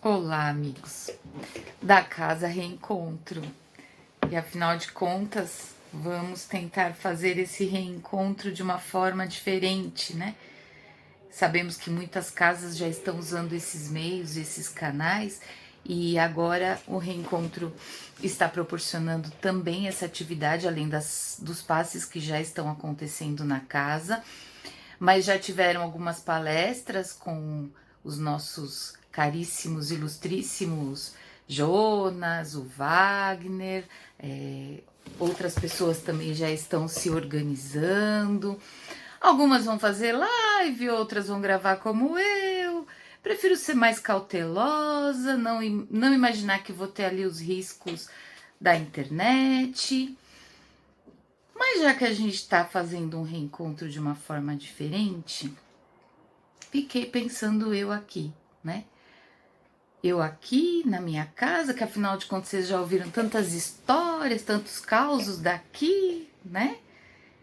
Olá, amigos da Casa Reencontro. E afinal de contas, vamos tentar fazer esse reencontro de uma forma diferente, né? Sabemos que muitas casas já estão usando esses meios, esses canais, e agora o reencontro está proporcionando também essa atividade, além dos passes que já estão acontecendo na casa, mas já tiveram algumas palestras com os nossos caríssimos, ilustríssimos Jonas, o Wagner, outras pessoas também já estão se organizando. Algumas vão fazer live, outras vão gravar como eu. Prefiro ser mais cautelosa, não imaginar que vou ter ali os riscos da internet. Mas já que a gente está fazendo um reencontro de uma forma diferente, fiquei pensando eu aqui, né? Eu aqui na minha casa, que afinal de contas vocês já ouviram tantas histórias, tantos causos daqui, né?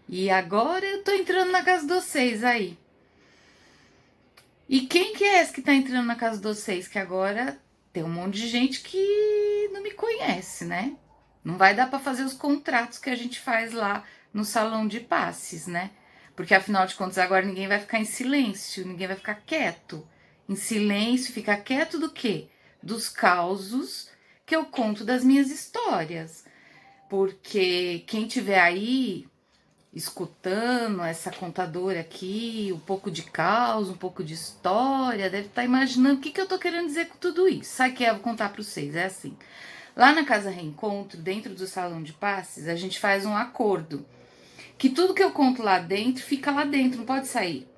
E agora eu tô entrando na casa de vocês aí. E quem que é esse que tá entrando na casa de vocês? Que agora tem um monte de gente que não me conhece, né? Não vai dar para fazer os contratos que a gente faz lá no salão de passes, né? Porque afinal de contas agora ninguém vai ficar em silêncio, ninguém vai ficar quieto. Em silêncio, ficar quieto do quê? Dos causos que eu conto das minhas histórias. Porque quem tiver aí escutando essa contadora aqui, um pouco de caos, um pouco de história, deve estar imaginando o que eu tô querendo dizer com tudo isso. Sabe o que eu vou contar para vocês? É assim. Lá na Casa Reencontro, dentro do salão de passes, a gente faz um acordo. Que tudo que eu conto lá dentro, fica lá dentro, não pode sair.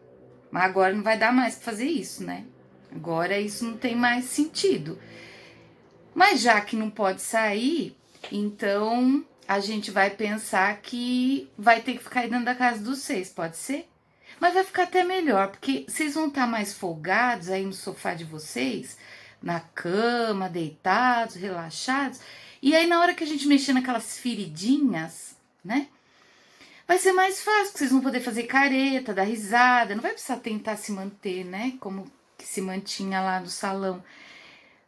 Mas agora não vai dar mais para fazer isso, né? Agora isso não tem mais sentido. Mas já que não pode sair, então a gente vai pensar que vai ter que ficar aí dentro da casa dos seis, pode ser? Mas vai ficar até melhor, porque vocês vão estar mais folgados aí no sofá de vocês, na cama, deitados, relaxados. E aí na hora que a gente mexer naquelas feridinhas, né? Vai ser mais fácil, porque vocês vão poder fazer careta, dar risada, não vai precisar tentar se manter, né? Como que se mantinha lá no salão.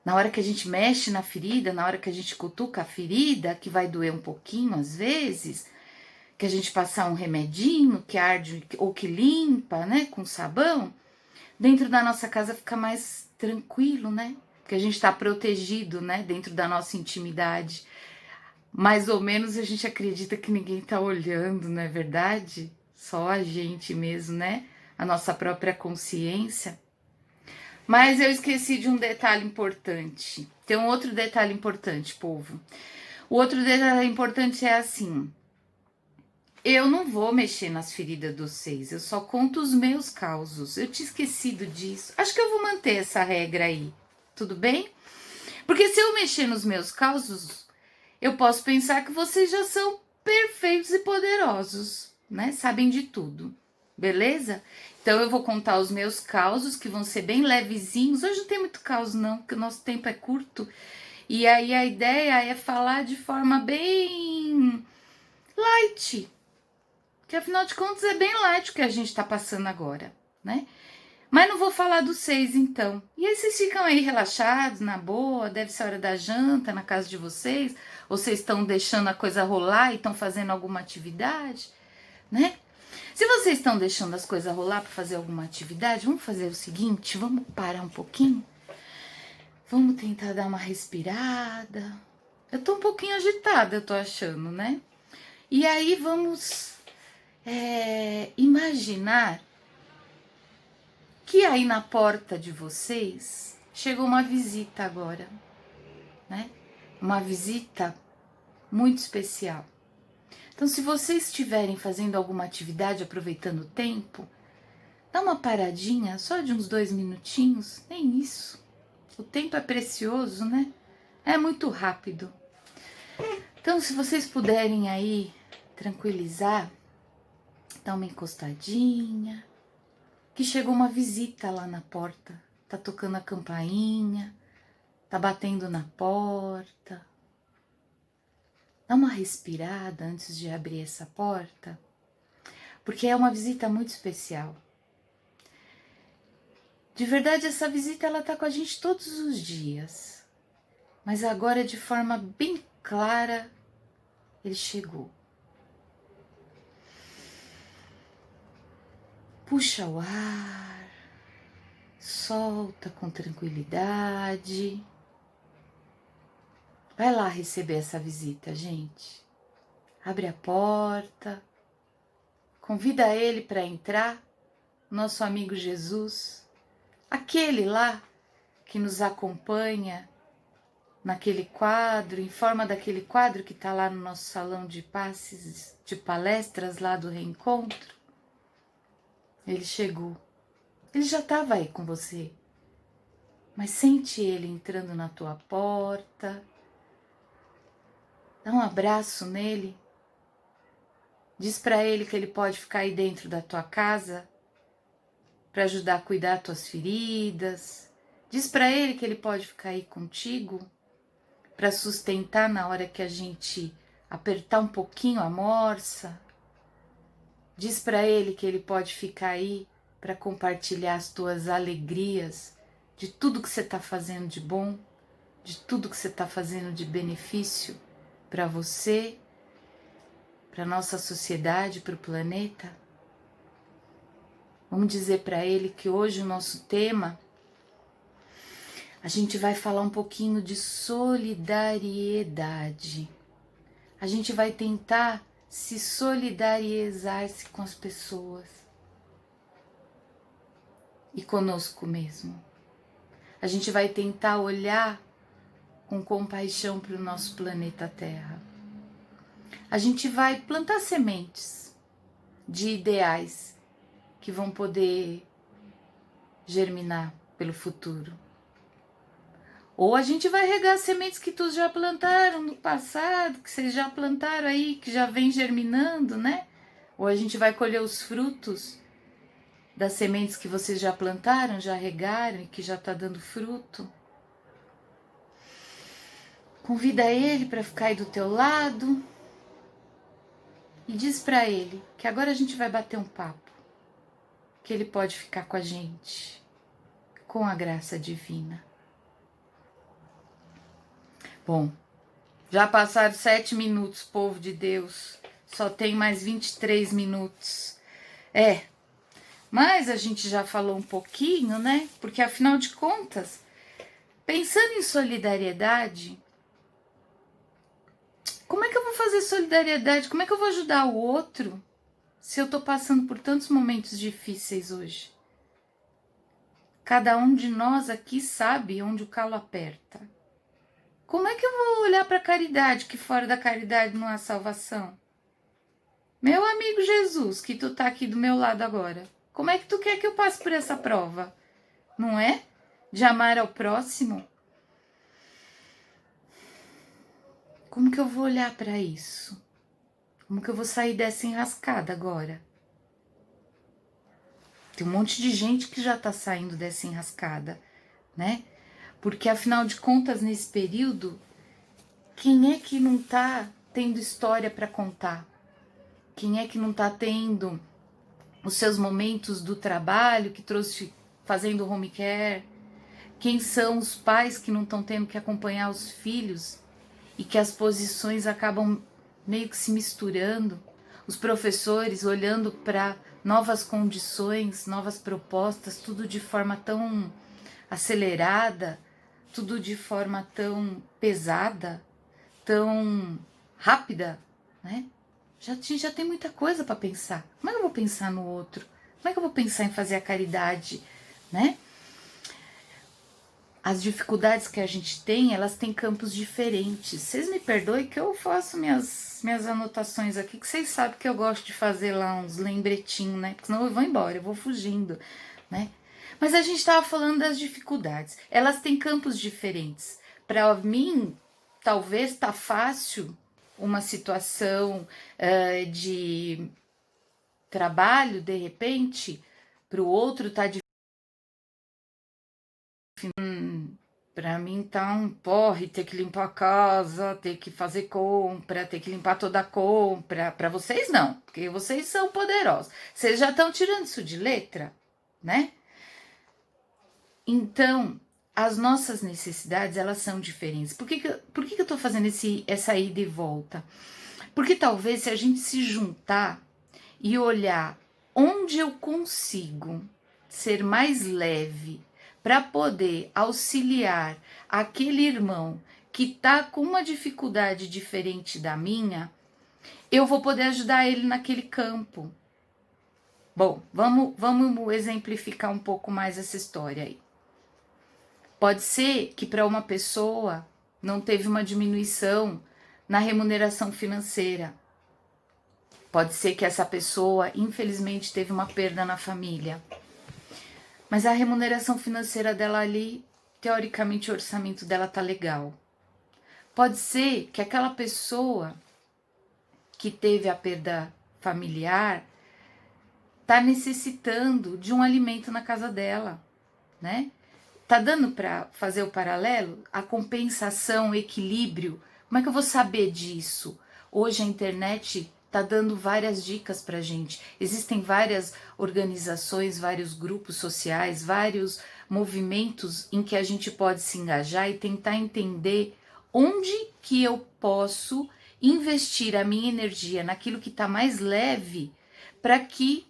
Na hora que a gente mexe na ferida, na hora que a gente cutuca a ferida, que vai doer um pouquinho às vezes, que a gente passar um remedinho que arde ou que limpa, né, com sabão, dentro da nossa casa fica mais tranquilo, né? Porque a gente está protegido, né, dentro da nossa intimidade. Mais ou menos a gente acredita que ninguém tá olhando, não é verdade? Só a gente mesmo, né? A nossa própria consciência. Mas eu esqueci de um detalhe importante. Tem um outro detalhe importante, povo. O outro detalhe importante é assim: eu não vou mexer nas feridas dos seis, eu só conto os meus causos. Eu tinha esquecido disso. Acho que eu vou manter essa regra aí. Tudo bem? Porque se eu mexer nos meus causos, eu posso pensar que vocês já são perfeitos e poderosos, né? Sabem de tudo. Beleza? Então eu vou contar os meus causos, que vão ser bem levezinhos. Hoje não tem muito caos, não, porque o nosso tempo é curto. E aí a ideia é falar de forma bem light. Que afinal de contas é bem light o que a gente tá passando agora, né? Mas não vou falar dos seis, então. E aí vocês ficam aí relaxados, na boa, deve ser hora da janta na casa de vocês, ou vocês estão deixando a coisa rolar e estão fazendo alguma atividade, né? Se vocês estão deixando as coisas rolar para fazer alguma atividade, vamos fazer o seguinte, vamos parar um pouquinho? Vamos tentar dar uma respirada. Eu tô um pouquinho agitada, eu tô achando, né? E aí vamos imaginar que aí na porta de vocês chegou uma visita agora, né? Uma visita muito especial. Então, se vocês estiverem fazendo alguma atividade, aproveitando o tempo, dá uma paradinha, só de uns 2 minutinhos, nem isso. O tempo é precioso, né? É muito rápido. Então, se vocês puderem aí tranquilizar, dá uma encostadinha, que chegou uma visita lá na porta, tá tocando a campainha, tá batendo na porta. Dá uma respirada antes de abrir essa porta, porque é uma visita muito especial. De verdade, essa visita ela tá com a gente todos os dias. Mas agora, de forma bem clara, ele chegou. Puxa o ar, solta com tranquilidade. Vai lá receber essa visita, gente. Abre a porta, convida ele para entrar, nosso amigo Jesus, aquele lá que nos acompanha naquele quadro, em forma daquele quadro que está lá no nosso salão de passes, de palestras lá do reencontro. Ele chegou. Ele já estava aí com você. Mas sente ele entrando na tua porta. Dá um abraço nele. Diz para ele que ele pode ficar aí dentro da tua casa para ajudar a cuidar das tuas feridas. Diz para ele que ele pode ficar aí contigo para sustentar na hora que a gente apertar um pouquinho a morsa. Diz para ele que ele pode ficar aí para compartilhar as tuas alegrias de tudo que você está fazendo de bom, de tudo que você está fazendo de benefício para você, para nossa sociedade, para o planeta. Vamos dizer para ele que hoje o nosso tema, a gente vai falar um pouquinho de solidariedade. A gente vai tentar se solidarizar-se com as pessoas e conosco mesmo. A gente vai tentar olhar com compaixão para o nosso planeta Terra. A gente vai plantar sementes de ideais que vão poder germinar pelo futuro. Ou a gente vai regar as sementes que todos já plantaram no passado, que vocês já plantaram aí, que já vem germinando, né? Ou a gente vai colher os frutos das sementes que vocês já plantaram, já regaram e que já está dando fruto. Convida ele para ficar aí do teu lado e diz para ele que agora a gente vai bater um papo, que ele pode ficar com a gente, com a graça divina. Bom, já passaram 7 minutos, povo de Deus. Só tem mais 23 minutos. Mas a gente já falou um pouquinho, né? Porque afinal de contas, pensando em solidariedade, como é que eu vou fazer solidariedade? Como é que eu vou ajudar o outro se eu tô passando por tantos momentos difíceis hoje? Cada um de nós aqui sabe onde o calo aperta. Como é que eu vou olhar para a caridade, que fora da caridade não há salvação? Meu amigo Jesus, que tu tá aqui do meu lado agora, como é que tu quer que eu passe por essa prova? Não é? De amar ao próximo? Como que eu vou olhar para isso? Como que eu vou sair dessa enrascada agora? Tem um monte de gente que já tá saindo dessa enrascada, né? Porque, afinal de contas, nesse período, quem é que não tá tendo história para contar? Quem é que não tá tendo os seus momentos do trabalho que trouxe fazendo home care? Quem são os pais que não estão tendo que acompanhar os filhos e que as posições acabam meio que se misturando? Os professores olhando para novas condições, novas propostas, tudo de forma tão acelerada, tudo de forma tão pesada, tão rápida, né? Já tem muita coisa para pensar. Como é que eu vou pensar no outro? Como é que eu vou pensar em fazer a caridade, né? As dificuldades que a gente tem, elas têm campos diferentes. Vocês me perdoem que eu faço minhas anotações aqui, que vocês sabem que eu gosto de fazer lá uns lembretinhos, né? Porque senão eu vou embora, eu vou fugindo, né? Mas a gente estava falando das dificuldades. Elas têm campos diferentes. Para mim, talvez tá fácil uma situação de trabalho, de repente, para o outro tá difícil. Para mim tá um porre ter que limpar a casa, ter que fazer compra, ter que limpar toda a compra. Para vocês não, porque vocês são poderosos. Vocês já estão tirando isso de letra, né? Então, as nossas necessidades, elas são diferentes. Por que eu tô fazendo essa ida e volta? Porque talvez se a gente se juntar e olhar onde eu consigo ser mais leve para poder auxiliar aquele irmão que tá com uma dificuldade diferente da minha, eu vou poder ajudar ele naquele campo. Bom, vamos exemplificar um pouco mais essa história aí. Pode ser que para uma pessoa não teve uma diminuição na remuneração financeira. Pode ser que essa pessoa, infelizmente, teve uma perda na família. Mas a remuneração financeira dela ali, teoricamente, o orçamento dela tá legal. Pode ser que aquela pessoa que teve a perda familiar tá necessitando de um alimento na casa dela, né? Tá dando para fazer o paralelo? A compensação, o equilíbrio, como é que eu vou saber disso? Hoje a internet tá dando várias dicas pra gente. Existem várias organizações, vários grupos sociais, vários movimentos em que a gente pode se engajar e tentar entender onde que eu posso investir a minha energia naquilo que tá mais leve para que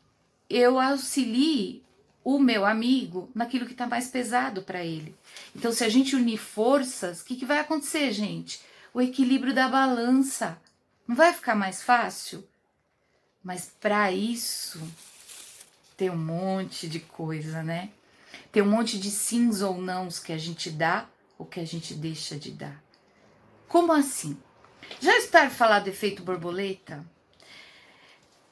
eu auxilie o meu amigo naquilo que está mais pesado para ele. Então, se a gente unir forças, o que vai acontecer, gente? O equilíbrio da balança. Não vai ficar mais fácil? Mas para isso, tem um monte de coisa, né? Tem um monte de sims ou nãos que a gente dá ou que a gente deixa de dar. Como assim? Já escutaram falar do efeito borboleta?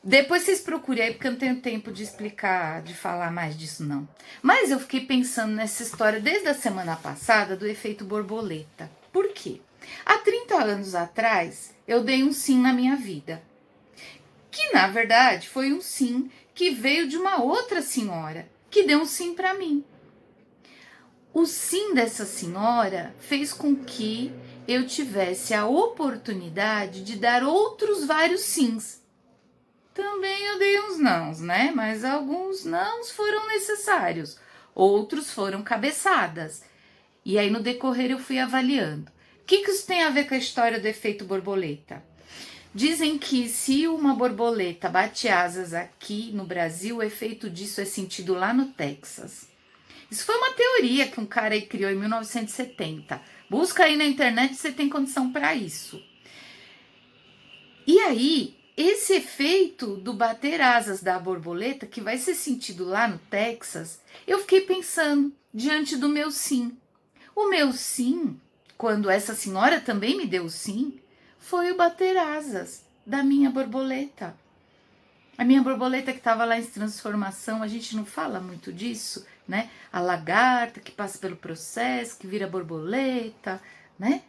Depois vocês procurem aí, porque eu não tenho tempo de explicar, de falar mais disso não. Mas eu fiquei pensando nessa história desde a semana passada do efeito borboleta. Por quê? Há 30 anos atrás, eu dei um sim na minha vida. Que, na verdade, foi um sim que veio de uma outra senhora, que deu um sim para mim. O sim dessa senhora fez com que eu tivesse a oportunidade de dar outros vários sims. Também eu dei uns nãos, né? Mas alguns nãos foram necessários, outros foram cabeçadas. E aí no decorrer eu fui avaliando. O que isso tem a ver com a história do efeito borboleta? Dizem que se uma borboleta bate asas aqui no Brasil, o efeito disso é sentido lá no Texas. Isso foi uma teoria que um cara aí criou em 1970. Busca aí na internet, você tem condição para isso. E aí, esse efeito do bater asas da borboleta, que vai ser sentido lá no Texas, eu fiquei pensando diante do meu sim. O meu sim, quando essa senhora também me deu o sim, foi o bater asas da minha borboleta. A minha borboleta que estava lá em transformação, a gente não fala muito disso, né? A lagarta que passa pelo processo, que vira borboleta, né?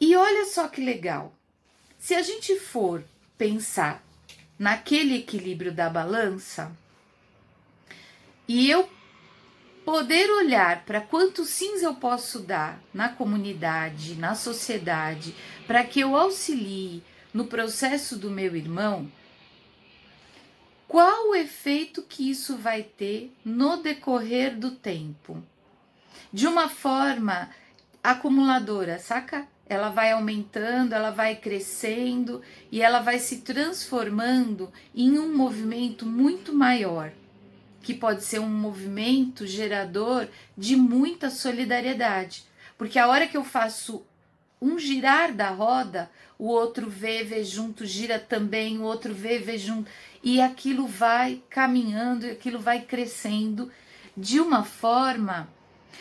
E olha só que legal. Se a gente for pensar naquele equilíbrio da balança e eu poder olhar para quantos sims eu posso dar na comunidade, na sociedade, para que eu auxilie no processo do meu irmão, qual o efeito que isso vai ter no decorrer do tempo? De uma forma acumuladora, saca? Ela vai aumentando, ela vai crescendo e ela vai se transformando em um movimento muito maior, que pode ser um movimento gerador de muita solidariedade. Porque a hora que eu faço um girar da roda, o outro vê junto, gira também, o outro vê junto, e aquilo vai caminhando, e aquilo vai crescendo de uma forma...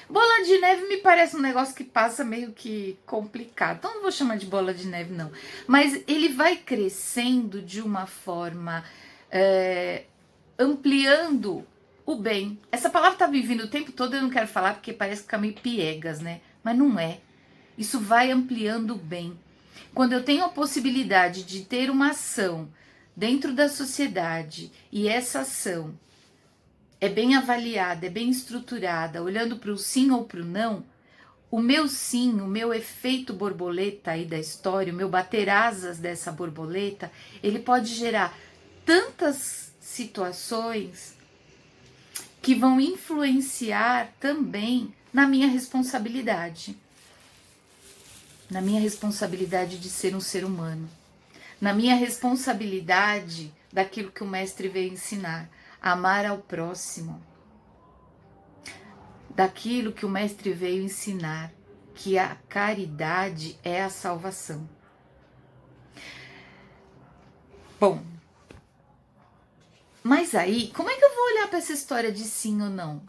Bola de neve me parece um negócio que passa meio que complicado. Então não vou chamar de bola de neve, não. Mas ele vai crescendo de uma forma ampliando o bem. Essa palavra tá me vindo o tempo todo, eu não quero falar porque parece que fica meio piegas, né? Mas não é. Isso vai ampliando o bem. Quando eu tenho a possibilidade de ter uma ação dentro da sociedade e essa ação é bem avaliada, é bem estruturada, olhando para o sim ou para o não, o meu sim, o meu efeito borboleta aí da história, o meu bater asas dessa borboleta, ele pode gerar tantas situações que vão influenciar também na minha responsabilidade. Na minha responsabilidade de ser um ser humano. Na minha responsabilidade daquilo que o mestre veio ensinar. Amar ao próximo. Daquilo que o mestre veio ensinar. Que a caridade é a salvação. Bom, mas aí, como é que eu vou olhar para essa história de sim ou não?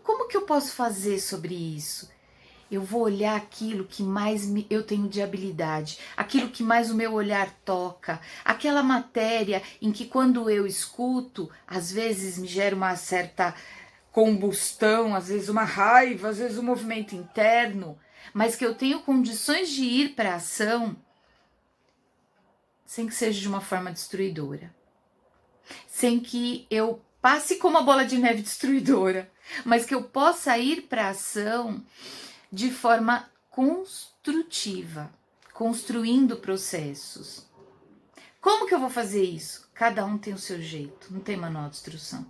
Como que eu posso fazer sobre isso? Eu vou olhar aquilo que mais eu tenho de habilidade, aquilo que mais o meu olhar toca, aquela matéria em que quando eu escuto, às vezes me gera uma certa combustão, às vezes uma raiva, às vezes um movimento interno, mas que eu tenho condições de ir para a ação sem que seja de uma forma destruidora. Sem que eu passe como a bola de neve destruidora, mas que eu possa ir para a ação de forma construtiva, construindo processos. Como que eu vou fazer isso? Cada um tem o seu jeito, não tem manual de instrução.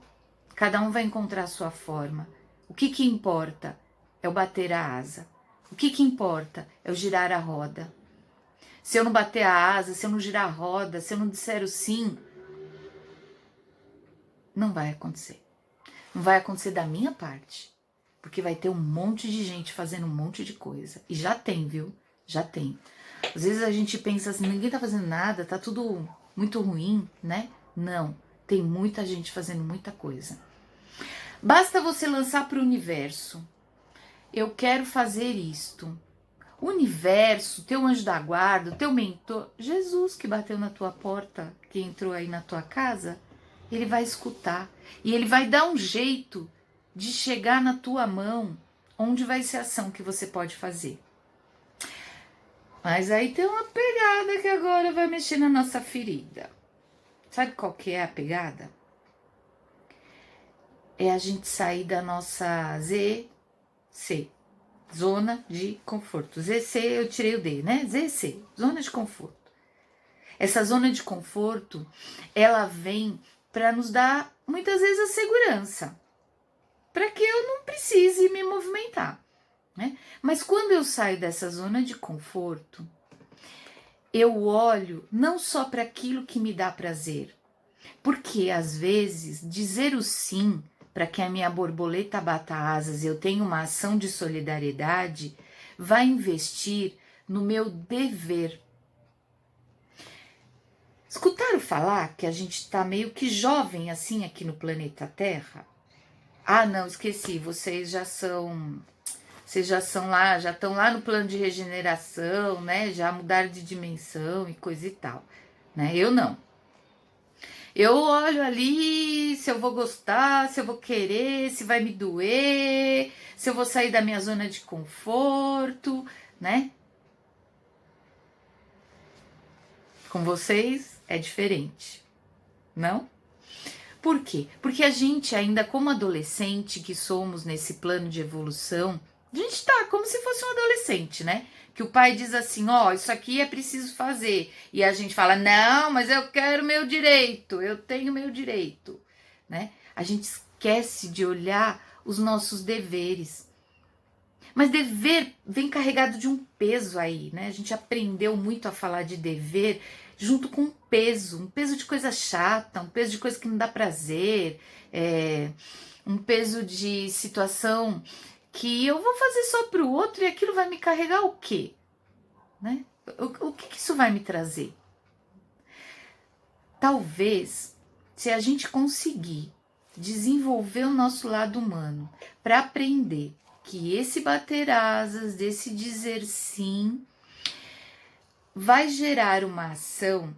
Cada um vai encontrar a sua forma. O que importa é o bater a asa. O que importa é o girar a roda. Se eu não bater a asa, se eu não girar a roda, se eu não disser o sim, não vai acontecer. Não vai acontecer da minha parte. Porque vai ter um monte de gente fazendo um monte de coisa. E já tem, viu? Já tem. Às vezes a gente pensa assim, ninguém tá fazendo nada, tá tudo muito ruim, né? Não. Tem muita gente fazendo muita coisa. Basta você lançar para o universo. Eu quero fazer isto. O universo, teu anjo da guarda, teu mentor, Jesus que bateu na tua porta, que entrou aí na tua casa, ele vai escutar. E ele vai dar um jeito de chegar na tua mão onde vai ser a ação que você pode fazer. Mas aí tem uma pegada que agora vai mexer na nossa ferida. Sabe qual que é a pegada? É a gente sair da nossa ZC, zona de conforto. ZC eu tirei o D, né? ZC, zona de conforto. Essa zona de conforto, ela vem para nos dar muitas vezes a segurança, para que eu não precise me movimentar, né? Mas quando eu saio dessa zona de conforto, eu olho não só para aquilo que me dá prazer, porque às vezes dizer o sim para que a minha borboleta bata asas e eu tenha uma ação de solidariedade, vai investir no meu dever. Escutaram falar que a gente está meio que jovem assim aqui no planeta Terra? Ah, não, esqueci, vocês já são lá, já estão lá no plano de regeneração, né? Já mudaram de dimensão e coisa e tal, né? Eu não. Eu olho ali se eu vou gostar, se eu vou querer, se vai me doer, se eu vou sair da minha zona de conforto, né? Com vocês é diferente, não? Por quê? Porque a gente ainda como adolescente que somos nesse plano de evolução, a gente tá como se fosse um adolescente, né? Que o pai diz assim, ó, isso aqui é preciso fazer. E a gente fala, não, mas eu quero meu direito, eu tenho meu direito, né? A gente esquece de olhar os nossos deveres. Mas dever vem carregado de um peso aí, né? A gente aprendeu muito a falar de dever junto com um peso de coisa chata, um peso de coisa que não dá prazer, um peso de situação que eu vou fazer só para o outro e aquilo vai me carregar o quê? Né? O que isso vai me trazer? Talvez, se a gente conseguir desenvolver o nosso lado humano para aprender que esse bater asas, desse dizer sim, vai gerar uma ação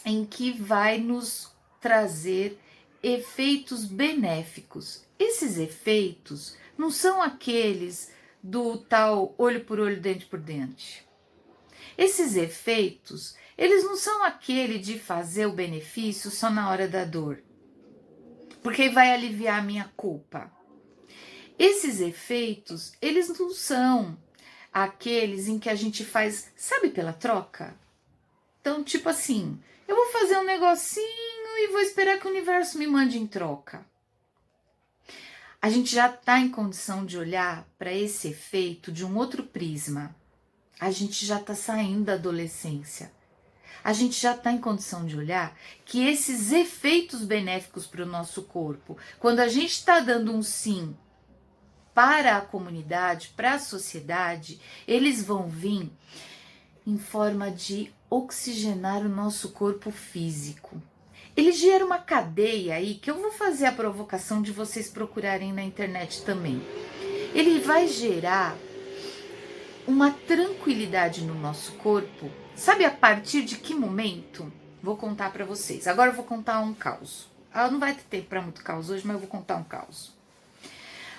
em que vai nos trazer efeitos benéficos. Esses efeitos não são aqueles do tal olho por olho, dente por dente. Esses efeitos, eles não são aquele de fazer o benefício só na hora da dor, porque vai aliviar a minha culpa. Esses efeitos, eles não são aqueles em que a gente faz, sabe, pela troca? Então, tipo assim, eu vou fazer um negocinho e vou esperar que o universo me mande em troca. a gente já está em condição de olhar para esse efeito de um outro prisma. A gente já está saindo da adolescência. A gente já está em condição de olhar que esses efeitos benéficos para o nosso corpo, quando a gente está dando um sim para a comunidade, para a sociedade, eles vão vir em forma de oxigenar o nosso corpo físico. Ele gera uma cadeia aí que eu vou fazer a provocação de vocês procurarem na internet também. Ele vai gerar uma tranquilidade no nosso corpo. Sabe a partir de que momento? Vou contar para vocês. Agora eu vou contar um caos. Não vai ter tempo para muito caos hoje, mas eu vou contar um caos.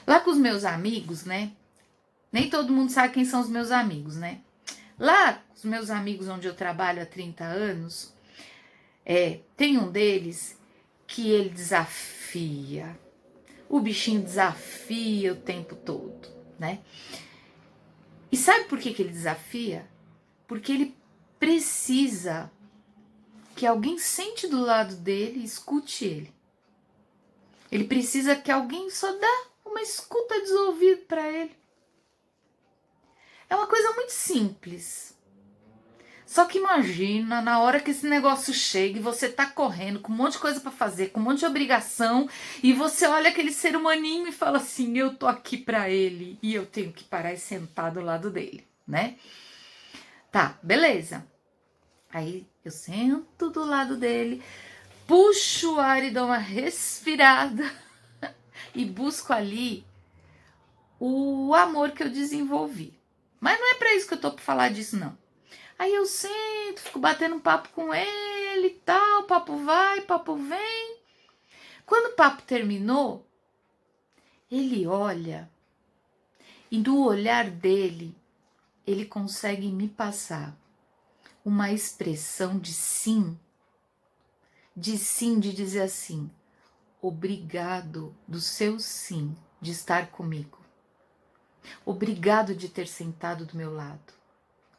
Lá com os meus amigos, né? Nem todo mundo sabe quem são os meus amigos, né? Lá, os meus amigos onde eu trabalho há 30 anos, tem um deles que ele desafia. O bichinho desafia o tempo todo, né? E sabe por que ele desafia? Porque ele precisa que alguém sente do lado dele e escute ele. Ele precisa que alguém só dá uma escuta de ouvido para ele. É uma coisa muito simples. Só que imagina, na hora que esse negócio chega e você tá correndo com um monte de coisa para fazer, com um monte de obrigação, e você olha aquele ser humaninho e fala assim, eu tô aqui para ele e eu tenho que parar e sentar do lado dele, né? Tá, beleza. Aí eu sento do lado dele, puxo o ar e dou uma respirada e busco ali o amor que eu desenvolvi. Mas não é para isso que eu tô para falar disso, não. Aí eu sento, fico batendo um papo com ele e tal, papo vai, papo vem. Quando o papo terminou, ele olha e no olhar dele, ele consegue me passar uma expressão de sim, de dizer assim, obrigado do seu sim, de estar comigo. Obrigado de ter sentado do meu lado.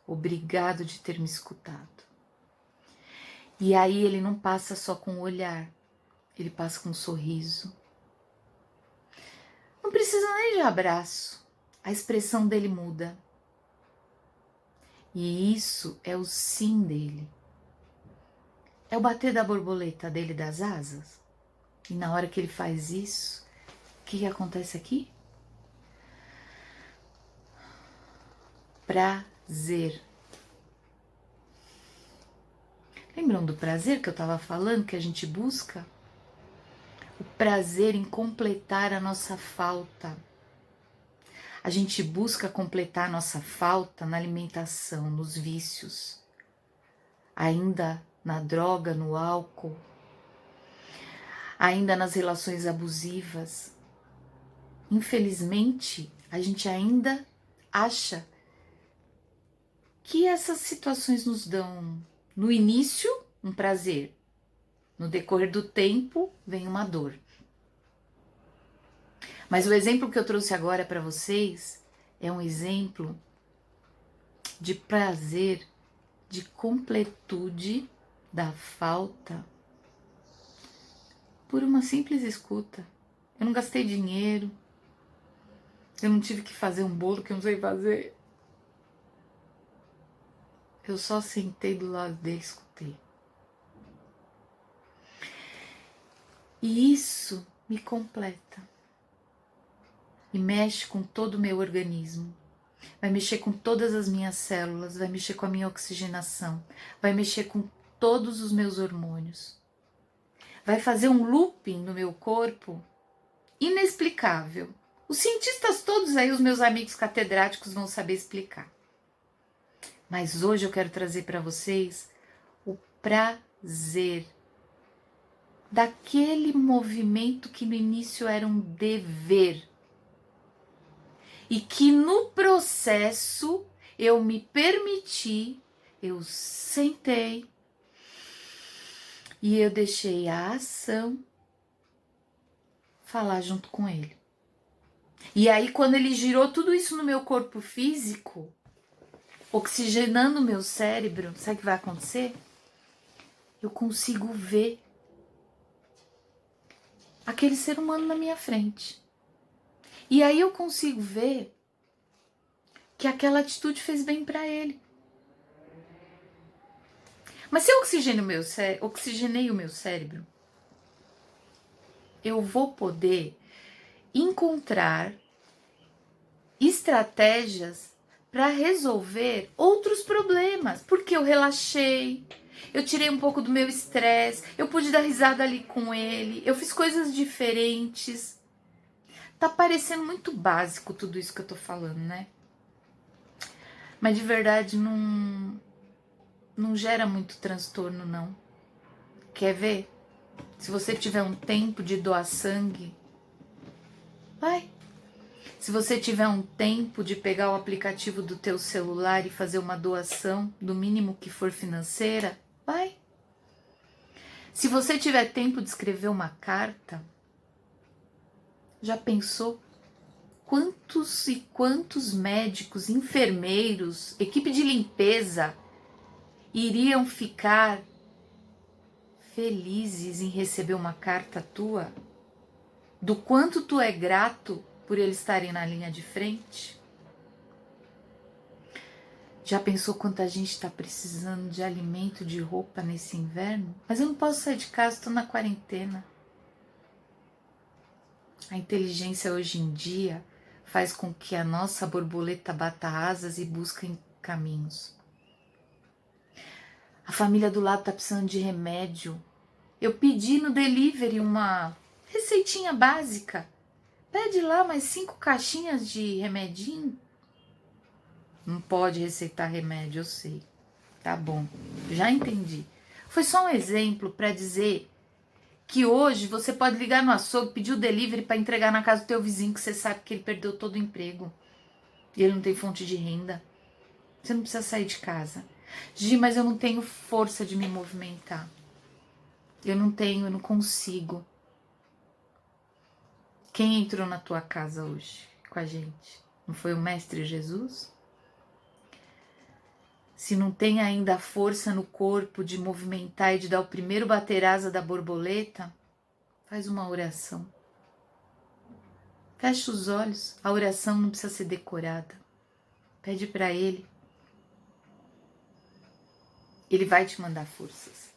Obrigado de ter me escutado. E aí ele não passa só com o olhar, ele passa com um sorriso. Não precisa nem de abraço, a expressão dele muda. E isso é o sim dele. É o bater da borboleta dele das asas. E na hora que ele faz isso, o que acontece aqui? Prazer. Lembram do prazer que eu estava falando, que a gente busca? O prazer em completar a nossa falta. A gente busca completar a nossa falta na alimentação, nos vícios, ainda na droga, no álcool, ainda nas relações abusivas. Infelizmente, a gente ainda acha que essas situações nos dão, no início, um prazer. No decorrer do tempo, vem uma dor. Mas o exemplo que eu trouxe agora para vocês é um exemplo de prazer, de completude da falta por uma simples escuta. Eu não gastei dinheiro, eu não tive que fazer um bolo que eu não sei fazer. Eu só sentei do lado dele e escutei. E isso me completa. E mexe com todo o meu organismo. Vai mexer com todas as minhas células, vai mexer com a minha oxigenação, vai mexer com todos os meus hormônios. Vai fazer um looping no meu corpo inexplicável. Os cientistas todos aí, os meus amigos catedráticos, vão saber explicar. Mas hoje eu quero trazer para vocês o prazer daquele movimento que no início era um dever. E que no processo eu me permiti, eu sentei e eu deixei a ação falar junto com ele. E aí quando ele girou tudo isso no meu corpo físico, oxigenando o meu cérebro, sabe o que vai acontecer? Eu consigo ver aquele ser humano na minha frente. E aí eu consigo ver que aquela atitude fez bem para ele. Mas se eu oxigenei o meu cérebro, eu vou poder encontrar estratégias para resolver outros problemas, porque eu relaxei, eu tirei um pouco do meu estresse, eu pude dar risada ali com ele, eu fiz coisas diferentes. Tá parecendo muito básico tudo isso que eu tô falando, né? Mas de verdade não gera muito transtorno, não. Quer ver? Se você tiver um tempo de doar sangue, vai. Se você tiver um tempo de pegar o aplicativo do teu celular e fazer uma doação, do mínimo que for financeira, vai. Se você tiver tempo de escrever uma carta, já pensou quantos e quantos médicos, enfermeiros, equipe de limpeza iriam ficar felizes em receber uma carta tua? Do quanto tu é grato por eles estarem na linha de frente? Já pensou quanta gente está precisando de alimento, de roupa nesse inverno? Mas eu não posso sair de casa, estou na quarentena. A inteligência hoje em dia faz com que a nossa borboleta bata asas e busque caminhos. A família do lado está precisando de remédio. Eu pedi no delivery uma receitinha básica. Pede lá mais 5 caixinhas de remedinho. Não pode receitar remédio, eu sei. Tá bom, já entendi. Foi só um exemplo para dizer que hoje você pode ligar no açougue, pedir o delivery para entregar na casa do teu vizinho, que você sabe que ele perdeu todo o emprego e ele não tem fonte de renda. Você não precisa sair de casa. Gi, mas eu não tenho força de me movimentar. Eu não consigo. Quem entrou na tua casa hoje com a gente? Não foi o Mestre Jesus? Se não tem ainda a força no corpo de movimentar e de dar o primeiro bater asa da borboleta, faz uma oração. Fecha os olhos, a oração não precisa ser decorada. Pede para Ele. Ele vai te mandar forças.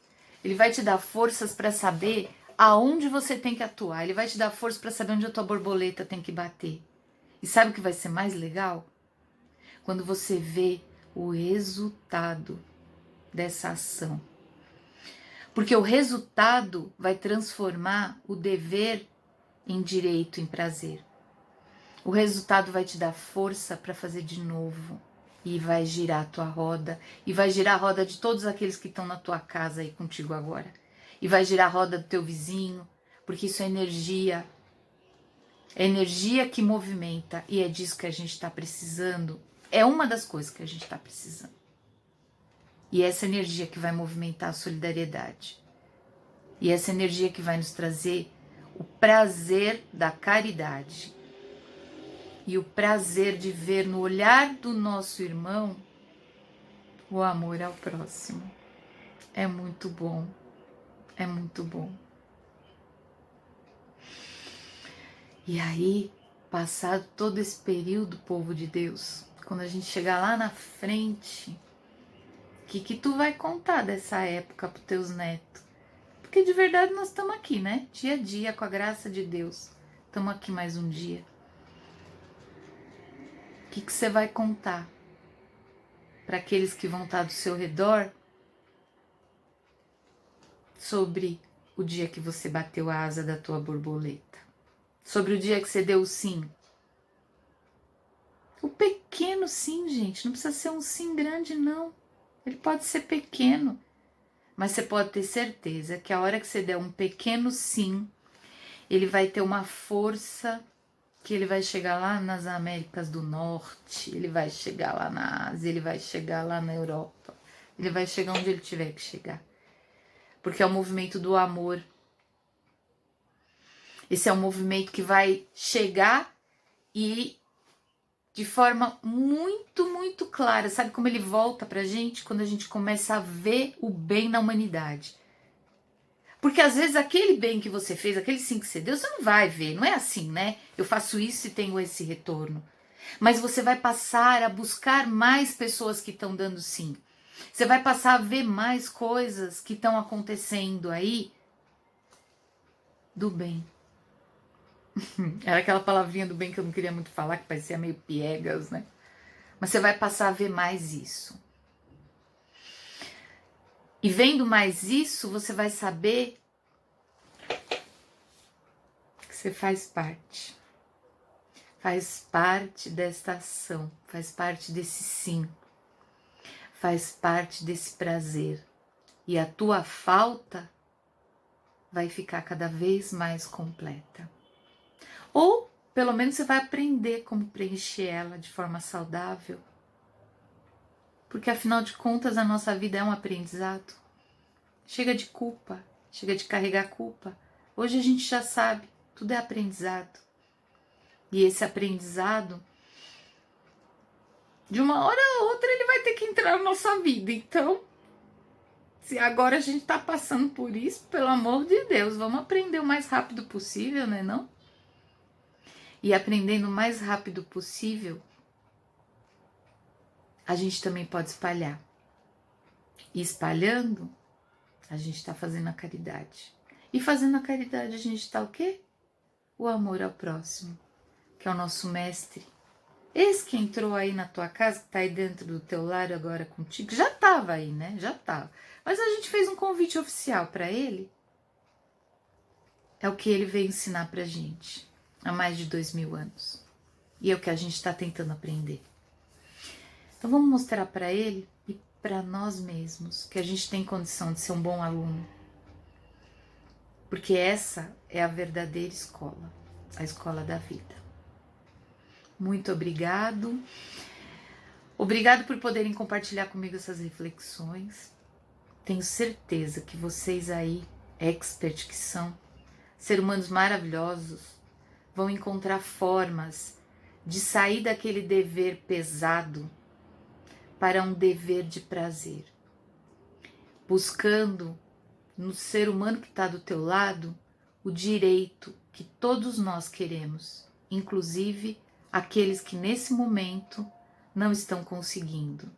Ele vai te dar forças para saber aonde você tem que atuar. Ele vai te dar força para saber onde a tua borboleta tem que bater. E sabe o que vai ser mais legal? Quando você vê o resultado dessa ação. Porque o resultado vai transformar o dever em direito, em prazer. O resultado vai te dar força para fazer de novo. E vai girar a tua roda. E vai girar a roda de todos aqueles que estão na tua casa aí contigo agora. E vai girar a roda do teu vizinho. Porque isso é energia. É energia que movimenta. E é disso que a gente está precisando. É uma das coisas que a gente está precisando. E é essa energia que vai movimentar a solidariedade. E essa energia que vai nos trazer o prazer da caridade. E o prazer de ver no olhar do nosso irmão o amor ao próximo. É muito bom. É muito bom. E aí, passado todo esse período, povo de Deus, quando a gente chegar lá na frente, o que tu vai contar dessa época para os teus netos? Porque de verdade nós estamos aqui, né? Dia a dia, com a graça de Deus. Estamos aqui mais um dia. O que você vai contar para aqueles que vão estar do seu redor sobre o dia que você bateu a asa da tua borboleta? Sobre o dia que você deu o sim? O pequeno sim, gente, não precisa ser um sim grande, não. Ele pode ser pequeno, mas você pode ter certeza que a hora que você der um pequeno sim, ele vai ter uma força que ele vai chegar lá nas Américas do Norte, ele vai chegar lá na Ásia, ele vai chegar lá na Europa, ele vai chegar onde ele tiver que chegar. Porque é o movimento do amor. Esse é um movimento que vai chegar e de forma muito, muito clara. Sabe como ele volta pra gente? Quando a gente começa a ver o bem na humanidade. Porque às vezes aquele bem que você fez, aquele sim que você deu, você não vai ver. Não é assim, né? Eu faço isso e tenho esse retorno. Mas você vai passar a buscar mais pessoas que estão dando sim. Você vai passar a ver mais coisas que estão acontecendo aí do bem. Era aquela palavrinha do bem que eu não queria muito falar, que parecia meio piegas, né? Mas você vai passar a ver mais isso. E vendo mais isso, você vai saber que você faz parte. Faz parte desta ação, faz parte desse sim, faz parte desse prazer. E a tua falta vai ficar cada vez mais completa. Ou, pelo menos, você vai aprender como preencher ela de forma saudável. Porque, afinal de contas, a nossa vida é um aprendizado. Chega de culpa, chega de carregar culpa. Hoje a gente já sabe, tudo é aprendizado. E esse aprendizado, de uma hora a outra, ele vai ter que entrar na nossa vida. Então, se agora a gente está passando por isso, pelo amor de Deus, vamos aprender o mais rápido possível, né, não? E aprendendo o mais rápido possível, a gente também pode espalhar. E espalhando, a gente está fazendo a caridade. E fazendo a caridade, a gente está o quê? O amor ao próximo, que é o nosso mestre. Esse que entrou aí na tua casa, que está aí dentro do teu lar agora contigo, já estava aí, né? Já estava. Mas a gente fez um convite oficial para ele. É o que ele veio ensinar pra gente há mais de 2000 anos. E é o que a gente está tentando aprender. Então vamos mostrar para ele e para nós mesmos que a gente tem condição de ser um bom aluno. Porque essa é a verdadeira escola, a escola da vida. Muito obrigado. Obrigado por poderem compartilhar comigo essas reflexões. Tenho certeza que vocês aí, expert que são, seres humanos maravilhosos, vão encontrar formas de sair daquele dever pesado para um dever de prazer, buscando no ser humano que está do teu lado o direito que todos nós queremos, inclusive aqueles que nesse momento não estão conseguindo.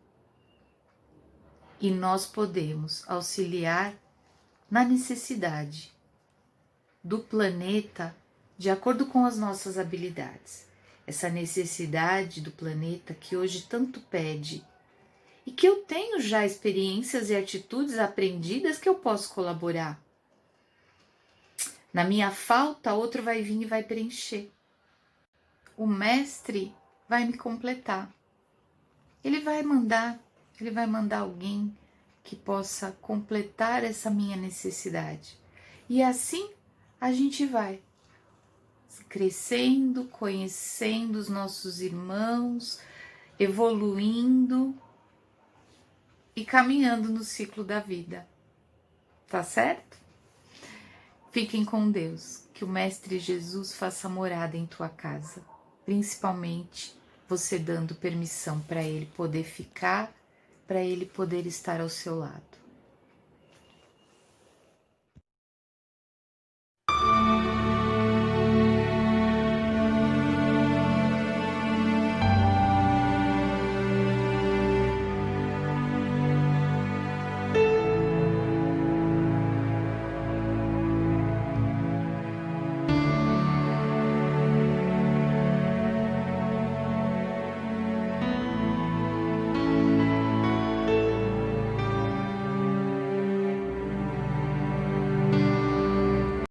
E nós podemos auxiliar na necessidade do planeta de acordo com as nossas habilidades. Essa necessidade do planeta que hoje tanto pede e que eu tenho já experiências e atitudes aprendidas que eu posso colaborar. Na minha falta, outro vai vir e vai preencher. O mestre vai me completar. Ele vai mandar alguém que possa completar essa minha necessidade. E assim a gente vai crescendo, conhecendo os nossos irmãos, evoluindo e caminhando no ciclo da vida. Tá certo? Fiquem com Deus, que o Mestre Jesus faça morada em tua casa, principalmente você dando permissão para ele poder ficar, para ele poder estar ao seu lado.